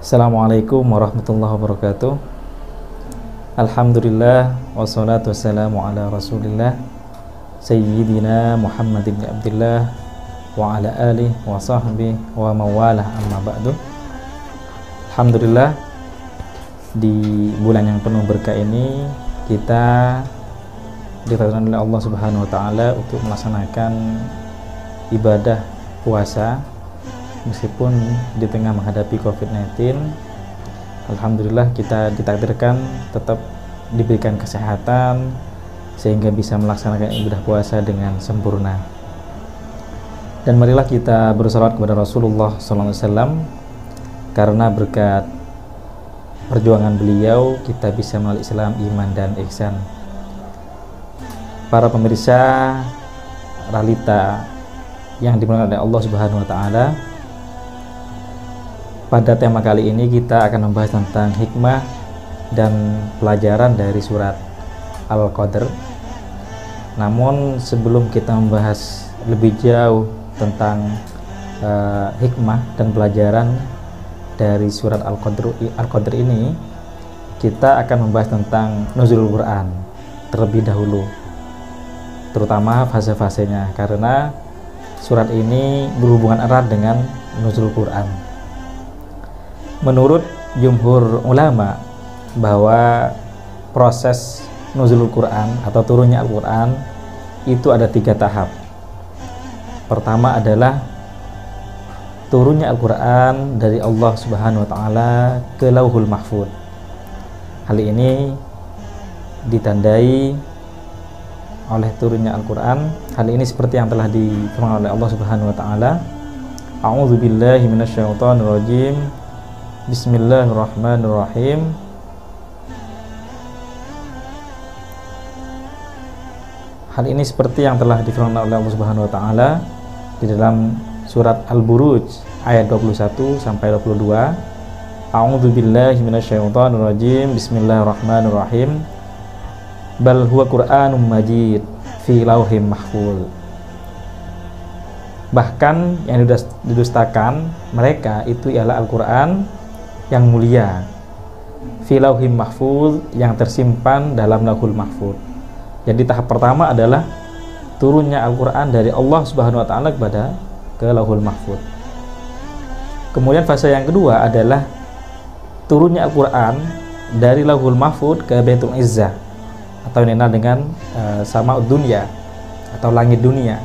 Assalamualaikum warahmatullahi wabarakatuh. Alhamdulillah wassalatu wassalamu ala rasulillah Sayyidina Muhammad ibn Abdullah wa ala alihi wa sahbihi wa mawalah amma ba'du. Alhamdulillah, di bulan yang penuh berkah ini kita ditakdirkan oleh Allah Subhanahu wa taala untuk melaksanakan ibadah puasa meskipun di tengah menghadapi COVID-19. Alhamdulillah kita ditakdirkan tetap diberikan kesehatan sehingga bisa melaksanakan ibadah puasa dengan sempurna. Dan marilah kita bersalawat kepada Rasulullah SAW, karena berkat perjuangan beliau kita bisa melalui Islam, iman, dan ihsan. Para pemirsa Ralita yang dimuliakan oleh Allah Subhanahu wa taala, pada tema kali ini kita akan membahas tentang hikmah dan pelajaran dari surat Al-Qadr. Namun sebelum kita membahas lebih jauh tentang hikmah dan pelajaran dari surat Al-Qadr ini, kita akan membahas tentang nuzulul Quran terlebih dahulu, terutama fase-fasenya, karena surat ini berhubungan erat dengan nuzulul Quran. Menurut jumhur ulama bahwa proses nuzulul Quran atau turunnya Al-Quran itu ada 3 tahap. Pertama adalah turunnya Al-Quran dari Allah Subhanahu wa taala ke Lauhul Mahfuz. Hal ini ditandai oleh turunnya Al-Quran. Hal ini seperti yang telah difirmankan oleh Allah Subhanahu wa taala, A'udzubillahi minasyaitonirrajim. Bismillahirrahmanirrahim. Hal ini seperti yang telah difirmankan oleh Allah Subhanahu wa taala di dalam surat Al-Buruj ayat 21 sampai 22. A'udzubillahi minasyaitonirrajim. Bismillahirrahmanirrahim. Bal huwa Qur'anum Majid fi lauhim mahfuz. Bahkan yang didustakan mereka itu ialah Al-Quran yang mulia, fi lauhim mahfuz, yang tersimpan dalam Lauhul Mahfuz. Jadi tahap pertama adalah turunnya Al-Quran dari Allah Subhanahu wa taala ke Lauhul Mahfuz. Kemudian fase yang kedua adalah turunnya Al-Quran dari Lauhul Mahfuz ke Baitul Izzah, atau yang dikenal dengan Sama'ud Dunya atau langit dunia.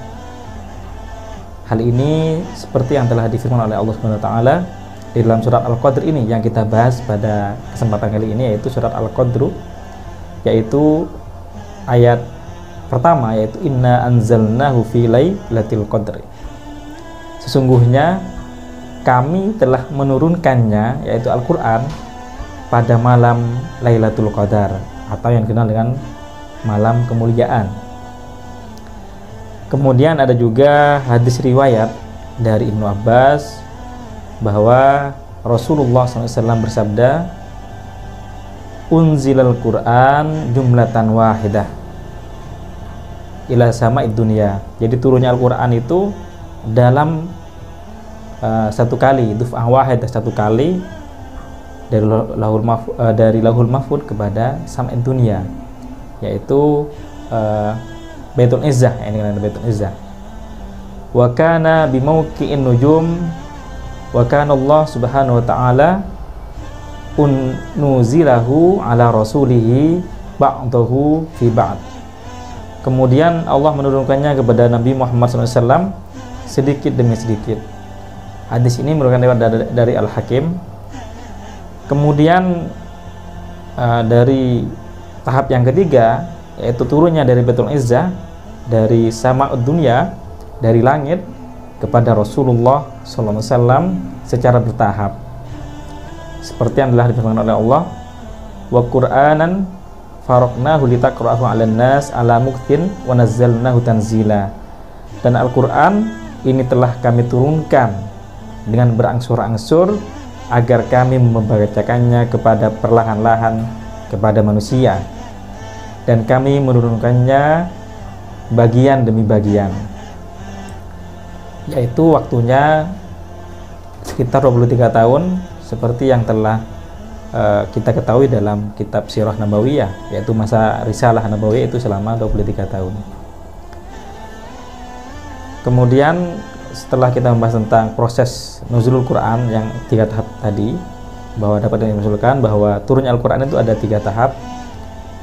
Hal ini seperti yang telah difirmankan oleh Allah Subhanahu wa taala di dalam surat Al-Qadr ini yang kita bahas pada kesempatan kali ini, yaitu surat Al-Qadr, yaitu ayat pertama, yaitu inna anzalnahu fi lailatul qadri. Sesungguhnya kami telah menurunkannya, yaitu Al-Quran, pada malam Lailatul Qadar, atau yang dikenal dengan malam kemuliaan. Kemudian ada juga hadis riwayat dari Ibnu Abbas bahwa Rasulullah SAW bersabda, unzilal Quran jumlatan wahidah ila sama'id dunya. Jadi turunnya Al-Quran itu dalam satu kali, duf'ah wahidah, satu kali dari Lauhul Mahfuz kepada sama'id dunya, yaitu Baitul Izzah, ini kan Baitul Izzah. Wa kana bimauqi'in nujum wa kana Allah Subhanahu wa taala nuzilahu ala rasulihi ba'dahu fi ba'd. Kemudian Allah menurunkannya kepada Nabi Muhammad SAW sedikit demi sedikit. Hadis ini merupakan riwayat dari Al-Hakim. Kemudian dari tahap yang ketiga, yaitu turunnya dari Baitul Izzah, dari Sama'ud Dunya, dari langit kepada Rasulullah SAW secara bertahap, seperti yang telah difirmankan oleh Allah, wa Qur'anan faraqnahu litaqra'ahu 'alan nas 'ala mukthin wa nazzalnahu tanzila. Dan Al-Quran ini telah kami turunkan dengan berangsur-angsur agar kami membacakannya kepada perlahan-lahan kepada manusia, dan kami menurunkannya bagian demi bagian, yaitu waktunya sekitar 23 tahun seperti yang telah kita ketahui dalam kitab Sirah Nabawiyah, yaitu masa risalah Nabawiyah itu selama 23 tahun. Kemudian setelah kita membahas tentang proses nuzulul Quran yang 3 tahap tadi, bahwa dapat dimaksudkan bahwa turunnya Al-Quran itu ada 3 tahap.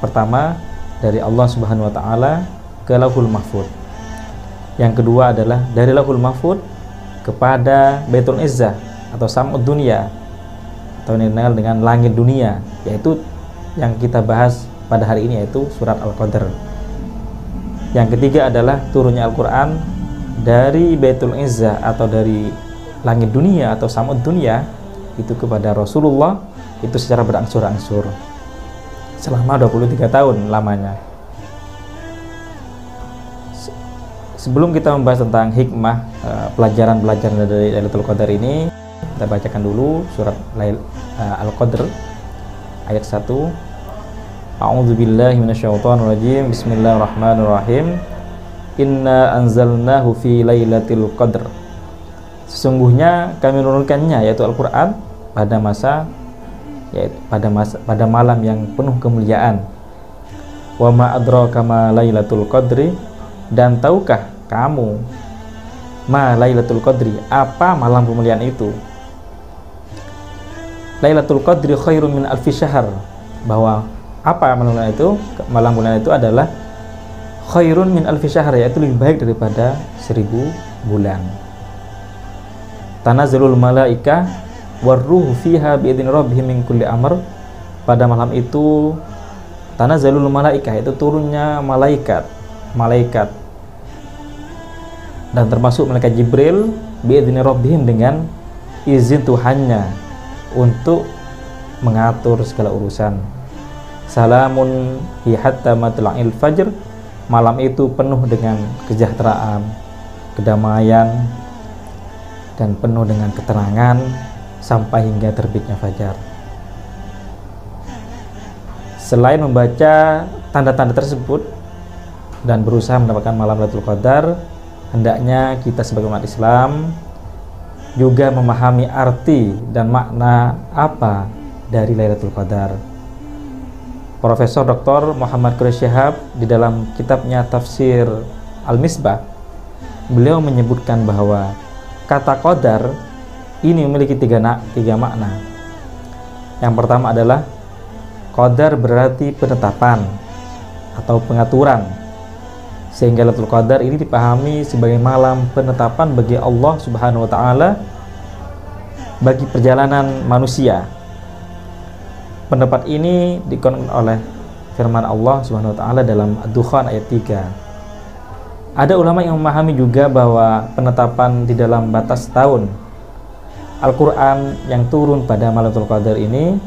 Pertama, dari Allah Subhanahu wa Ta'ala ke Lauhul Mahfud. Yang kedua adalah dari Lauhul Mahfud kepada Baitul Izzah atau Sam'ud Dunia, atau yang dikenal dengan langit dunia, yaitu yang kita bahas pada hari ini, yaitu surat Al-Qadr. Yang ketiga adalah turunnya Al-Quran dari Baitul Izzah atau dari langit dunia atau Sam'ud Dunia itu kepada Rasulullah, itu secara berangsur-angsur selama 23 tahun lamanya. Sebelum kita membahas tentang hikmah pelajaran-pelajaran dari Lailatul Qadar ini, kita bacakan dulu surat Al-Qadr ayat 1. A'udzubillahi minasyaitonirrajim. Bismillahirrahmanirrahim. Inna anzalnahu fi lailatul qadr. Sesungguhnya kami menurunkannya, yaitu Al-Qur'an, pada malam yang penuh kemuliaan. Wa ma adraka ma lailatul qadri, dan tahukah kamu ma lailatul qadri, apa malam kemuliaan itu? Lailatul Qadri khairun min alfi syahr, bahwa apa malam kemuliaan itu adalah khairun min alfi syahr, yaitu lebih baik daripada 1000 bulan. Tanazzalul malaika warruhu fiha biidzni rabbihim min kulli amr, pada malam itu tanazzalul malaika, itu turunnya malaikat dan termasuk malaikat Jibril, biidzni rabbihim, dengan izin Tuhannya untuk mengatur segala urusan. Salamun hi hatta matla'il fajr, malam itu penuh dengan kesejahteraan, kedamaian, dan penuh dengan ketenangan sampai hingga terbitnya fajar. Selain membaca tanda-tanda tersebut dan berusaha mendapatkan malam Lailatul Qadar, hendaknya kita sebagai umat Islam juga memahami arti dan makna apa dari Lailatul Qadar. Profesor Dr. Muhammad Quraish Shihab di dalam kitabnya Tafsir Al-Misbah, beliau menyebutkan bahwa kata qadar ini memiliki tiga makna. Yang pertama adalah qadar berarti penetapan atau pengaturan, sehingga Lailatul Qadar ini dipahami sebagai malam penetapan bagi Allah Subhanahu wa Ta'ala bagi perjalanan manusia. Pendapat ini dikon oleh firman Allah Subhanahu wa Ta'ala dalam Ad-Dukhan ayat 3. Ada ulama yang memahami juga bahwa penetapan di dalam batas tahun Al-Quran yang turun pada malam Lailatul Qadar ini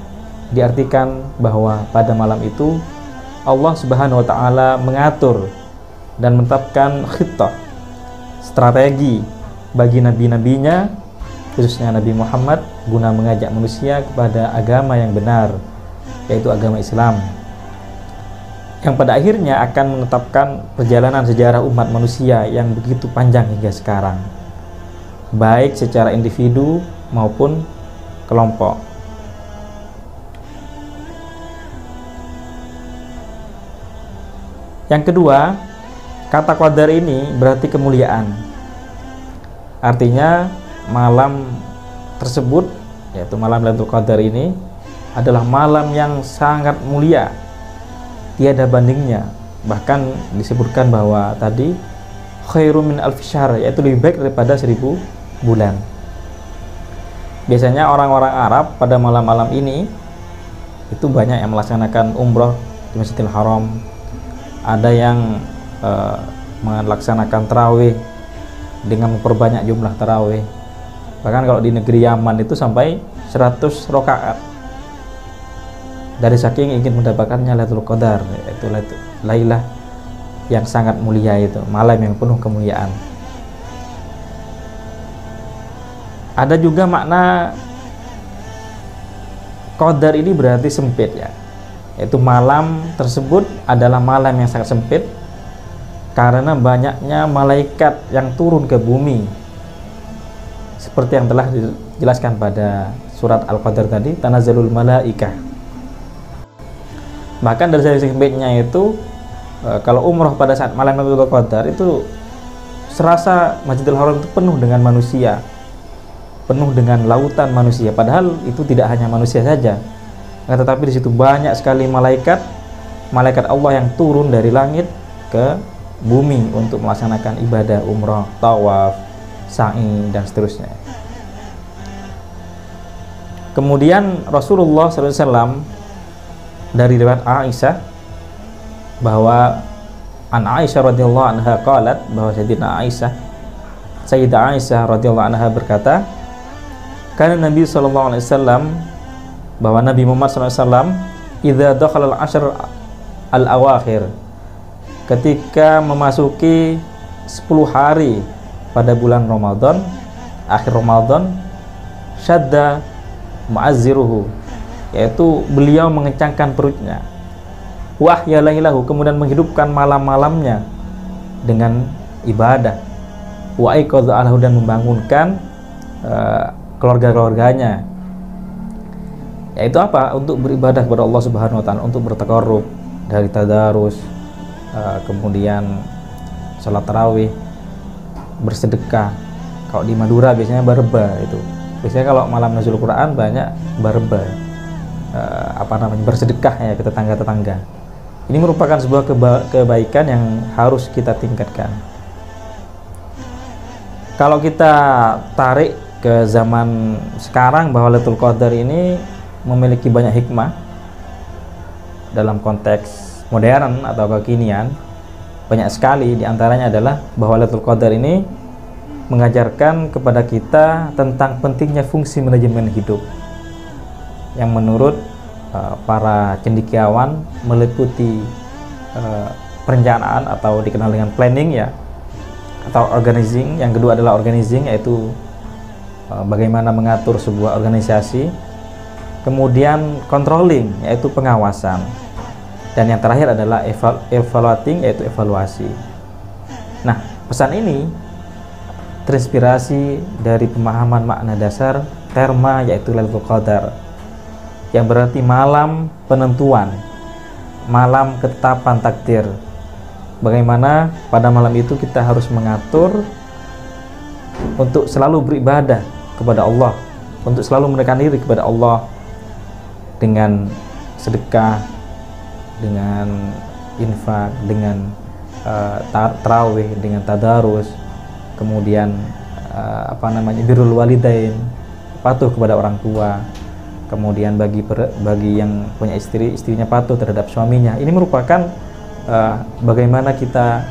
diartikan bahwa pada malam itu Allah Subhanahu wa Ta'ala mengatur dan menetapkan khittah, strategi bagi nabi-nabinya, khususnya Nabi Muhammad, guna mengajak manusia kepada agama yang benar, yaitu agama Islam, yang pada akhirnya akan menetapkan perjalanan sejarah umat manusia yang begitu panjang hingga sekarang, baik secara individu maupun kelompok. Yang kedua, kata qadar ini berarti kemuliaan. Artinya malam tersebut, yaitu malam Lailatul Qadar ini, adalah malam yang sangat mulia, tiada bandingnya. Bahkan disebutkan bahwa tadi khairun min alfi syahr, yaitu lebih baik daripada 1000 bulan. Biasanya orang-orang Arab pada malam-malam ini itu banyak yang melaksanakan umroh di Masjidil Haram. Ada yang melaksanakan tarawih dengan memperbanyak jumlah tarawih. Bahkan kalau di negeri Yaman itu sampai 100 rakaat, dari saking ingin mendapatkannya Lailatul Qadar, yaitu Lailah yang sangat mulia, itu malam yang penuh kemuliaan. Ada juga makna Qadar ini berarti sempit, ya, yaitu malam tersebut adalah malam yang sangat sempit karena banyaknya malaikat yang turun ke bumi, seperti yang telah dijelaskan pada surat Al-Qadar tadi, tanazzalul malaikah. Bahkan dari sisi baiknya itu kalau umroh pada saat malam Lailatul Qadar itu serasa Masjidil Haram itu penuh dengan manusia, penuh dengan lautan manusia. Padahal itu tidak hanya manusia saja, tetapi di situ banyak sekali malaikat Allah yang turun dari langit ke bumi untuk melaksanakan ibadah umroh, tawaf, sa'i, dan seterusnya. Kemudian Rasulullah SAW dari riwayat Aisyah bahwa an Aisyah radhiyallahu anha qalat, bahwa Sayyidah Aisyah radhiyallahu anha berkata, karena Nabi sallallahu alaihi wasallam, bahwa Nabi Muhammad sallallahu alaihi wasallam idza dakhala al-ashr al-awakhir, ketika memasuki 10 hari pada bulan Ramadan, akhir Ramadan, syadda mu'azziruhu, yaitu beliau mengencangkan perutnya, wahya lailahu, kemudian menghidupkan malam-malamnya dengan ibadah, wa aiqadha alahu, dan membangunkan keluarga-keluarganya, yaitu apa? Untuk beribadah kepada Allah Subhanahu wa taala, untuk bertaqarrub dari tadarus, kemudian sholat tarawih, bersedekah. Kalau di Madura biasanya barba, itu biasanya kalau malam nuzul Quran banyak barba, bersedekah ya ke tetangga-tetangga. Ini merupakan sebuah kebaikan yang harus kita tingkatkan. Kalau kita tarik ke zaman sekarang, bahwa Lailatul Qadar ini memiliki banyak hikmah dalam konteks modern atau kekinian, banyak sekali. Di antaranya adalah bahwa Lailatul Qadar ini mengajarkan kepada kita tentang pentingnya fungsi manajemen hidup, yang menurut para cendekiawan meliputi perencanaan atau dikenal dengan planning ya, atau organizing. Yang kedua adalah organizing, yaitu bagaimana mengatur sebuah organisasi. Kemudian controlling, yaitu pengawasan. Dan yang terakhir adalah evaluating, yaitu evaluasi. Nah, pesan ini terinspirasi dari pemahaman makna dasar terma, yaitu Lailatul Qadar, yang berarti malam penentuan, malam ketetapan takdir. Bagaimana pada malam itu kita harus mengatur untuk selalu beribadah kepada Allah, untuk selalu mendekatkan diri kepada Allah dengan sedekah, dengan infak, dengan tarawih, dengan tadarus, kemudian birrul walidain, patuh kepada orang tua. Kemudian bagi yang punya istri, istrinya patuh terhadap suaminya. Ini merupakan bagaimana kita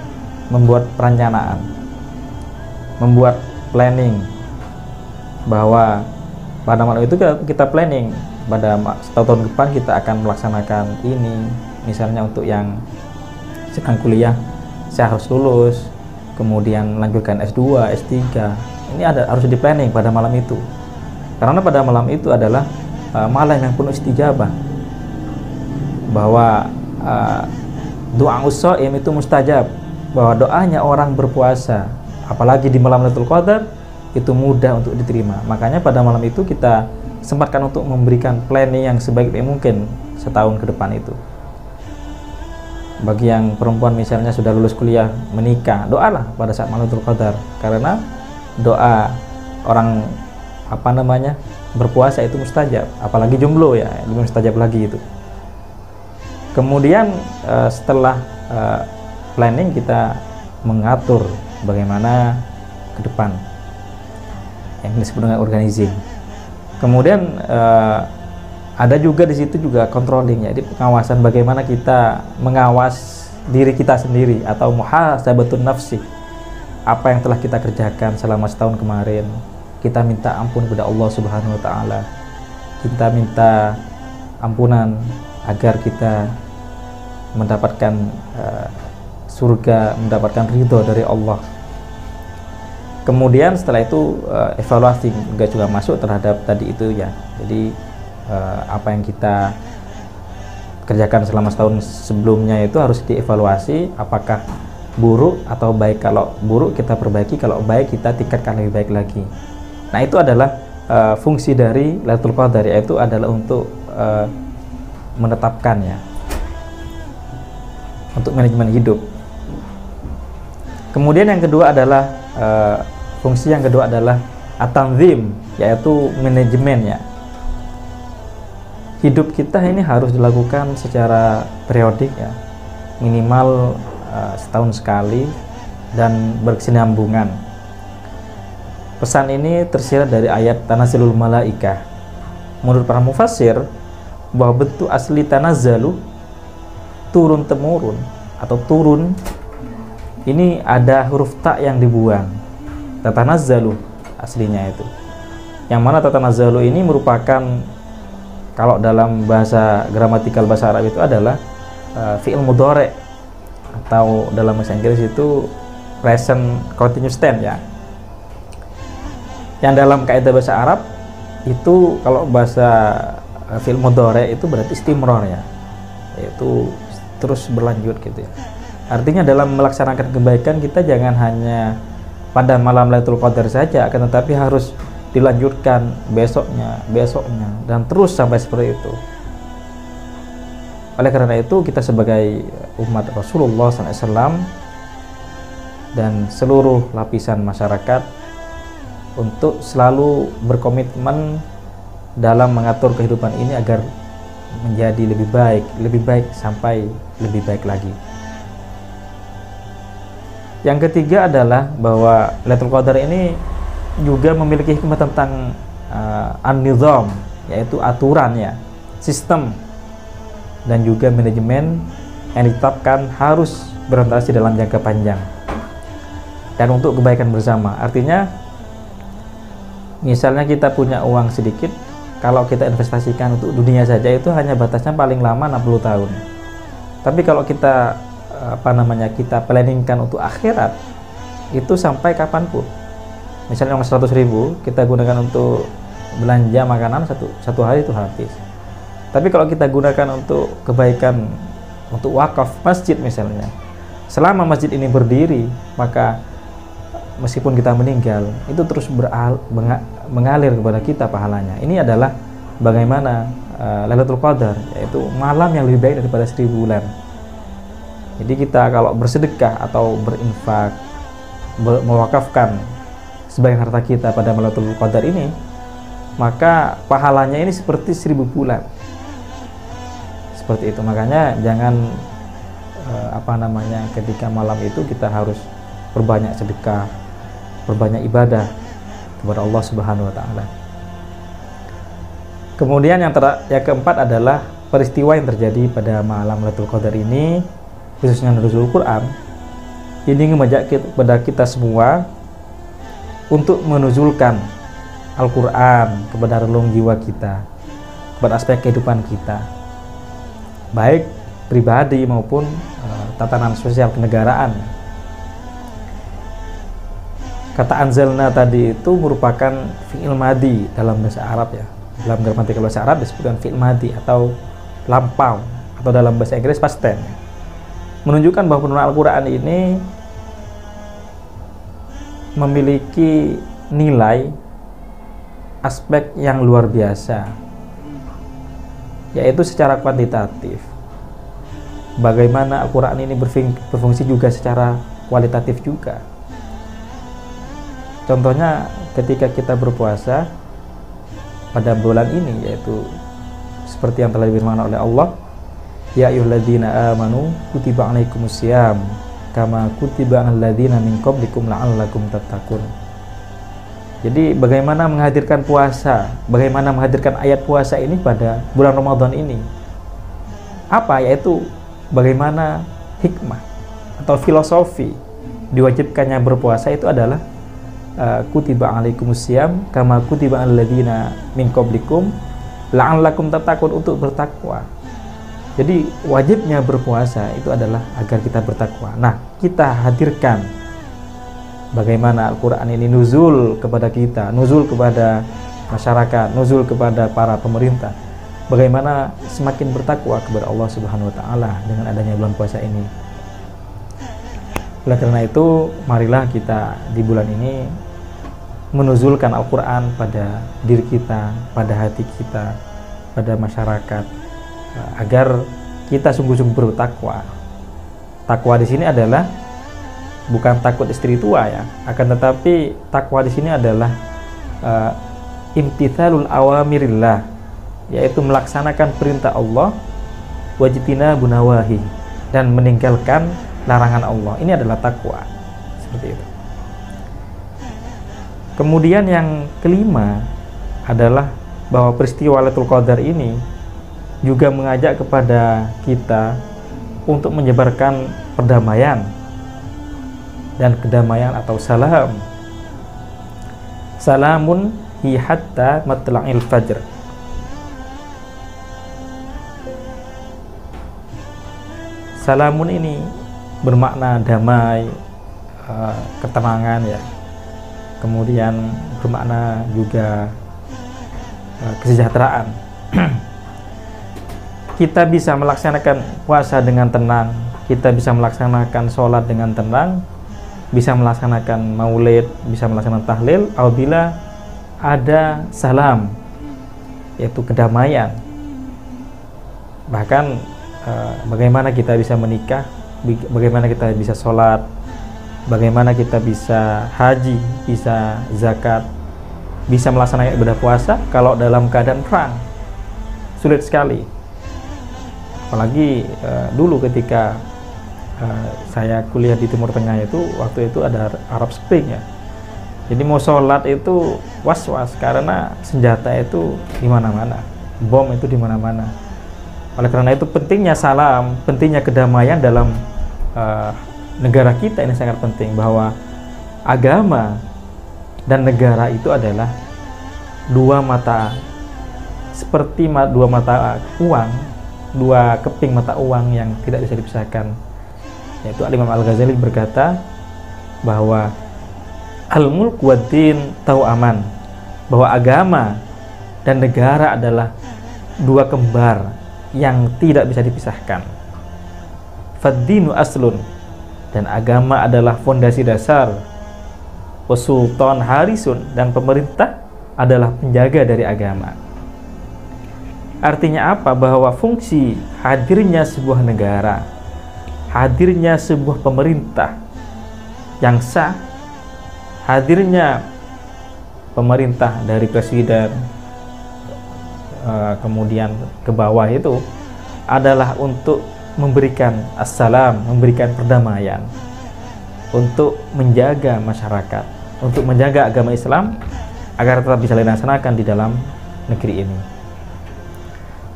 membuat perencanaan, membuat planning, bahwa pada malam itu kita planning, pada tahun depan kita akan melaksanakan ini. Misalnya untuk yang sedang kuliah, saya harus lulus, kemudian melanjutkan S2, S3. Ini harus di planning pada malam itu, karena pada malam itu adalah malam yang penuh istijabah, bahwa doa shaim itu mustajab, bahwa doanya orang berpuasa apalagi di malam Lailatul Qadar itu mudah untuk diterima. Makanya pada malam itu kita sempatkan untuk memberikan planning yang sebaik mungkin setahun ke depan itu. Bagi yang perempuan misalnya sudah lulus kuliah, menikah, doalah pada saat malam Lailatul Qadar, karena doa orang berpuasa itu mustajab, apalagi jomblo ya, lebih mustajab lagi itu. Kemudian setelah planning, kita mengatur bagaimana ke depan, yang disebut dengan organizing. Kemudian ada juga di situ juga controlling, jadi pengawasan, bagaimana kita mengawas diri kita sendiri, atau muhasabatun nafsi, apa yang telah kita kerjakan selama setahun kemarin. Kita minta ampun kepada Allah Subhanahu wa taala. Kita minta ampunan agar kita mendapatkan surga, mendapatkan ridho dari Allah. Kemudian setelah itu evaluasi juga masuk terhadap tadi itu ya. Jadi apa yang kita kerjakan selama setahun sebelumnya itu harus dievaluasi, apakah buruk atau baik. Kalau buruk kita perbaiki, kalau baik kita tingkatkan lebih baik lagi. Nah, itu adalah fungsi dari Lailatul Qadar, yaitu adalah untuk menetapkannya, untuk manajemen hidup. Kemudian yang kedua adalah fungsi yang kedua adalah at-tanzim, yaitu manajemennya. Hidup kita ini harus dilakukan secara periodik ya, minimal setahun sekali dan berkesinambungan. Pesan ini tersirat dari ayat Tanazzalul Malaikah. Menurut para mufassir, bahwa bentuk asli tanazzalu, turun temurun atau turun, ini ada huruf ta yang dibuang. Tatanazzalu aslinya itu. Yang mana tatanazzalu ini merupakan, kalau dalam bahasa gramatikal bahasa Arab itu adalah fi'il mudhari', atau dalam bahasa Inggris itu present continuous tense ya. Yang dalam kaidah bahasa Arab itu kalau bahasa fi'il mudhari' itu berarti istimrar ya, yaitu terus berlanjut gitu ya. Artinya dalam melaksanakan kebaikan kita jangan hanya pada malam Lailatul Qadar saja, akan tetapi harus dilanjutkan besoknya, dan terus sampai seperti itu. Oleh karena itu kita sebagai umat Rasulullah SAW dan seluruh lapisan masyarakat untuk selalu berkomitmen dalam mengatur kehidupan ini agar menjadi lebih baik sampai lebih baik lagi. Yang ketiga adalah bahwa Lailatul Qadar ini juga memiliki hikmah tentang an-nizam, yaitu aturan ya, sistem dan juga manajemen yang ditetapkan harus berorientasi dalam jangka panjang dan untuk kebaikan bersama. Artinya misalnya kita punya uang sedikit, kalau kita investasikan untuk dunia saja itu hanya batasnya paling lama 60 tahun. Tapi kalau kita kita planningkan untuk akhirat, itu sampai kapanpun. Misalnya uang 100.000 kita gunakan untuk belanja makanan satu hari itu habis. Tapi kalau kita gunakan untuk kebaikan, untuk wakaf masjid misalnya, selama masjid ini berdiri, maka meskipun kita meninggal, itu terus mengalir kepada kita pahalanya. Ini adalah bagaimana Lailatul Qadar, yaitu malam yang lebih baik daripada 1000 bulan. Jadi kita kalau bersedekah atau berinfak, mewakafkan sebagian harta kita pada Lailatul Qadar ini, maka pahalanya ini seperti 1000 bulan. Seperti itu. Makanya jangan ketika malam itu kita harus berbanyak sedekah, berbanyak ibadah kepada Allah Subhanahu wa taala. Kemudian yang keempat adalah peristiwa yang terjadi pada malam Lailatul Qadar ini, khususnya nuzulul Quran. Ini mengajak kepada kita semua untuk menuzulkan Al-Quran kepada relung jiwa kita, kepada aspek kehidupan kita, baik pribadi maupun tatanan sosial kenegaraan. Kata anzalna tadi itu merupakan fi'il madi dalam bahasa Arab ya. Dalam gramatikal bahasa Arab disebutkan fi'il madi atau lampau, atau dalam bahasa Inggris past tense. Menunjukkan bahwa penurunan Al-Quran ini memiliki nilai aspek yang luar biasa, yaitu secara kuantitatif. Bagaimana Al-Quran ini berfungsi juga secara kualitatif juga. Contohnya ketika kita berpuasa pada bulan ini, yaitu seperti yang telah difirmankan oleh Allah, ya ayyuhalladzina amanu kutiba alaikumusiyam kama kutiba alal ladzina min qablikum la'allakum tattaqun. Jadi bagaimana menghadirkan puasa, bagaimana menghadirkan ayat puasa ini pada bulan Ramadan ini? Apa? Yaitu bagaimana hikmah atau filosofi diwajibkannya berpuasa itu adalah kutiba alaikumusiyam kama kutiba alal ladzina min qablikum la'allakum tattaqun, untuk bertakwa. Jadi wajibnya berpuasa itu adalah agar kita bertakwa. Nah, kita hadirkan bagaimana Al-Quran ini nuzul kepada kita, nuzul kepada masyarakat, nuzul kepada para pemerintah. Bagaimana semakin bertakwa kepada Allah Subhanahu wa taala dengan adanya bulan puasa ini. Oleh karena itu, marilah kita di bulan ini menuzulkan Al-Quran pada diri kita, pada hati kita, pada masyarakat, agar kita sungguh-sungguh bertakwa. Takwa di sini adalah bukan takut istri tua ya, akan tetapi takwa di sini adalah imtithalul awamirillah, yaitu melaksanakan perintah Allah, wajtina bunawahi, dan meninggalkan larangan Allah. Ini adalah takwa, seperti itu. Kemudian yang kelima adalah bahwa peristiwa Lailatul Qadar ini juga mengajak kepada kita untuk menyebarkan perdamaian dan kedamaian atau salam. Salamun hi hatta matla'il fajr. Salamun ini bermakna damai, ketenangan ya. Kemudian bermakna juga kesejahteraan. Kita bisa melaksanakan puasa dengan tenang, kita bisa melaksanakan sholat dengan tenang, bisa melaksanakan maulid, bisa melaksanakan tahlil apabila ada salam, yaitu kedamaian. Bahkan bagaimana kita bisa menikah, bagaimana kita bisa sholat, bagaimana kita bisa haji, bisa zakat, bisa melaksanakan ibadah puasa kalau dalam keadaan perang. Sulit sekali. Apalagi dulu ketika saya kuliah di Timur Tengah itu, waktu itu ada Arab Spring ya. Jadi mau sholat itu was-was karena senjata itu di mana-mana, bom itu di mana-mana. Oleh karena itu pentingnya salam, pentingnya kedamaian dalam negara kita ini sangat penting, bahwa agama dan negara itu adalah dua mata, seperti dua mata uang, dua keping mata uang yang tidak bisa dipisahkan. Yaitu Imam Al-Ghazali berkata bahwa al-mulk wad-din tau'aman, bahwa agama dan negara adalah dua kembar yang tidak bisa dipisahkan. Fad-dinu aslun, dan agama adalah fondasi dasar. Wasultan harisun, dan pemerintah adalah penjaga dari agama. Artinya apa? Bahwa fungsi hadirnya sebuah negara, hadirnya sebuah pemerintah yang sah, hadirnya pemerintah dari presiden kemudian ke bawah itu adalah untuk memberikan assalam, memberikan perdamaian, untuk menjaga masyarakat, untuk menjaga agama Islam agar tetap bisa dilaksanakan di dalam negeri ini.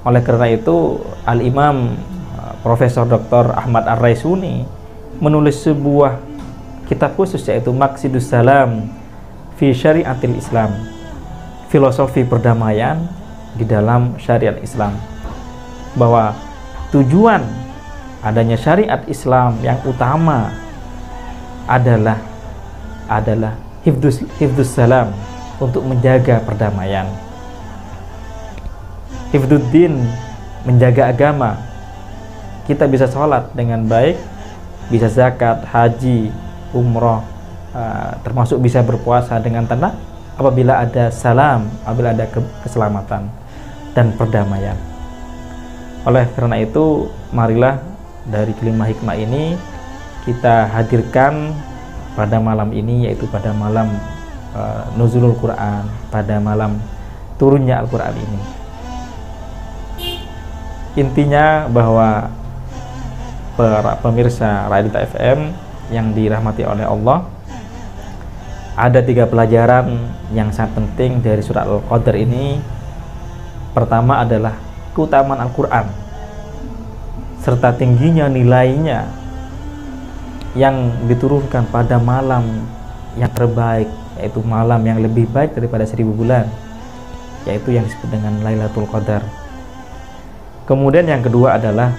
Oleh karena itu, Al-Imam Profesor Dr. Ahmad Ar-Raisuni menulis sebuah kitab khusus, yaitu Maqsidus Salam fi Syariatil Islam, filosofi perdamaian di dalam syariat Islam, bahwa tujuan adanya syariat Islam yang utama adalah hifdzus salam, untuk menjaga perdamaian. Hifduddin, menjaga agama. Kita bisa sholat dengan baik, bisa zakat, haji, umroh, termasuk bisa berpuasa dengan tenang apabila ada salam, apabila ada keselamatan dan perdamaian. Oleh karena itu, marilah dari kelima hikmah ini kita hadirkan pada malam ini, yaitu pada malam nuzulul Quran, pada malam turunnya Al-Quran ini. Intinya bahwa para pemirsa Radita FM yang dirahmati oleh Allah, ada 3 pelajaran yang sangat penting dari surat Al-Qadar ini. Pertama adalah keutamaan Al-Quran serta tingginya nilainya yang diturunkan pada malam yang terbaik, yaitu malam yang lebih baik daripada 1000 bulan, yaitu yang disebut dengan Lailatul Qadar. Kemudian yang kedua adalah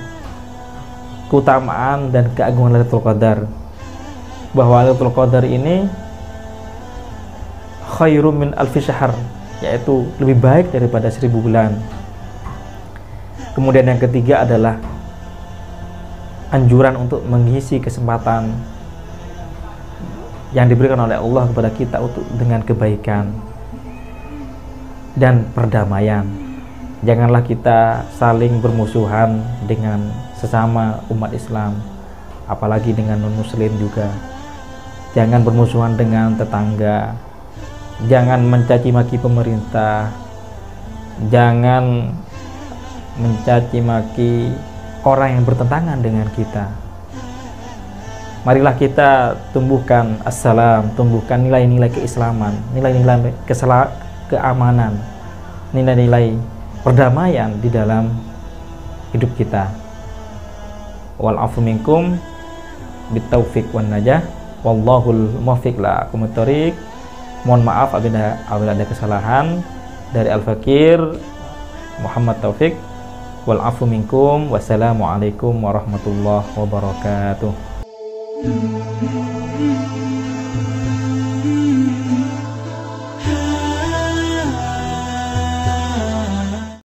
keutamaan dan keagungan Lailatul Qadar, bahwa Lailatul Qadar ini khairum min alfi syahr, yaitu lebih baik daripada 1000 bulan. Kemudian yang ketiga adalah anjuran untuk mengisi kesempatan yang diberikan oleh Allah kepada kita untuk dengan kebaikan dan perdamaian. Janganlah kita saling bermusuhan dengan sesama umat Islam, apalagi dengan non-muslim juga. Jangan bermusuhan dengan tetangga, jangan mencaci maki pemerintah, jangan mencaci maki orang yang bertentangan dengan kita. Marilah kita tumbuhkan assalam, tumbuhkan nilai-nilai keislaman, nilai-nilai keamanan, nilai-nilai perdamaian di dalam hidup kita. Wal afu minkum bitaufiq wan najah wallahul muwaffiq la aqwamit thoriq. Mohon maaf apabila ada kesalahan. Dari Al-Fakir Muhammad Taufik. Wal afu minkum. Wassalamualaikum warahmatullahi wabarakatuh.